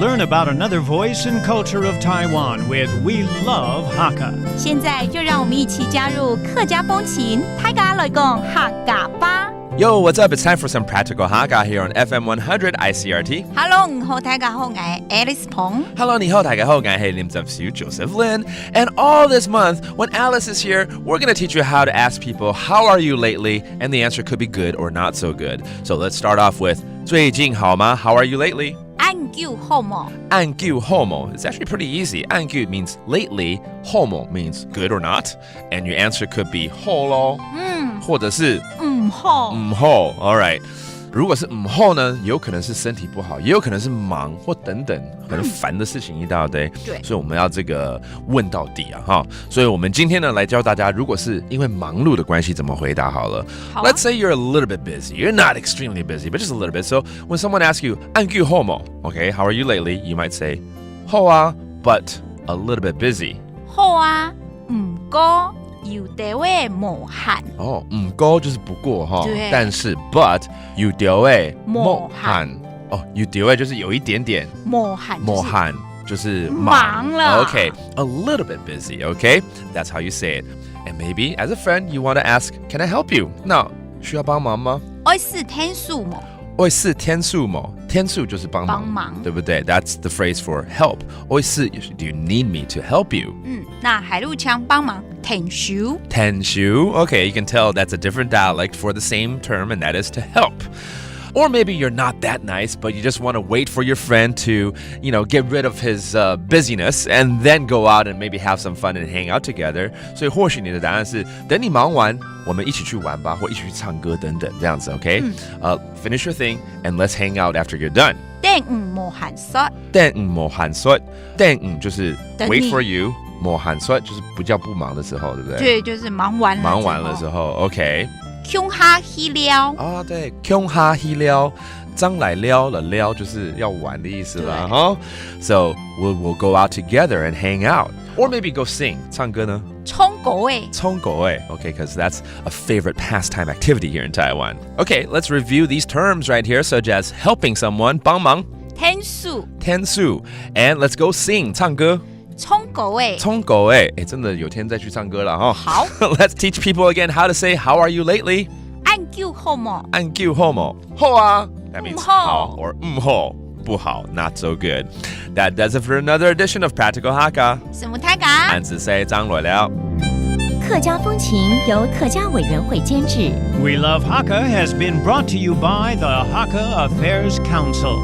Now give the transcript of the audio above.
learn about another voice and culture of Taiwan with We Love Hakka. 现在就让我们一起加入客家风情，大家来讲客家吧。Yo, what's up? It's time for some practical Hakka here on FM 100 Icrt. Hello， 你好，大家好，我係 Alice Pong。Hello, 你好，大家好，我係林振少 Joseph Lin. And all this month, when Alice is here, we're going to teach you how to ask people, how are you lately? And the answer could be good or not so good. So let's start off with, 最近好吗? How are you lately? 按久好冇？按久好冇? It's actually pretty easy. 按久 means lately, 好冇 means good or not. And your answer could be 好咯，或者是好。好 All right. 如果是好呢，有可能是身体不好，也有可能是忙或等等，可能烦的事情一大堆。对，所以我们要这个问到底啊，哈。所以我们今天呢来教大家，如果是因为忙碌的关系，怎么回答好了。好啊。 Let's say you're a little bit busy. You're not extremely busy, but just a little bit. So when someone asks you, 按久好冇? Okay, how are you lately? You might say, 好啊, but a little bit busy. 好啊，唔過有地位無閒。哦，唔過就是不過哈，對。但是 but 有地位無閒。哦，有地位就是有一點點無閒。無閒就是忙了。 Okay, a little bit busy. Okay, that's how you say it. And maybe as a friend, you want to ask, can I help you? 那需要幫忙嗎？愛是天數冇？愛是天數冇？天數就是幫忙，幫忙，對不對？ That's the phrase for help. 愛是 do you need me to help you? 那海陸腔幫忙天數。天數 Okay, you can tell that's a different dialect for the same term, and that is to help. Or maybe you're not that nice, but you just want to wait for your friend to, get rid of his busyness and then go out and maybe have some fun and hang out together. 所以或許你的答案是等你忙完，我們一起去玩吧，或一起去唱歌等等這樣子 Okay? Finish your thing and let's hang out after you're done. 等唔無限說。等唔無限說。等就是 wait 你 for you. 無限說就是不叫不忙的時候，對不對？對，就是忙完了。忙完了之後 Okay. 窮下去了。啊，對，窮下去了，將來了了了就是要玩的意思啦，哈。So we'll go out together and hang out, or maybe go sing. 唱歌呢？衝過誒。衝過誒 Okay, because that's a favorite pastime activity here in Taiwan. Okay, let's review these terms right here, such as helping someone, 幫忙，天數，天數 and let's go sing, 唱歌。衝過誒。衝過誒，真的有天再去唱歌了哈。好。Let's teach people again how to say how are you lately. 按久好冇？按久好冇？好啊。That means 好。好 or 好，不好 not so good. That does it for another edition of Practical Hakka. 什麼大家？安子 say 張來了。客家風情由客家委員會監製。 We Love Hakka has been brought to you by the Hakka Affairs Council.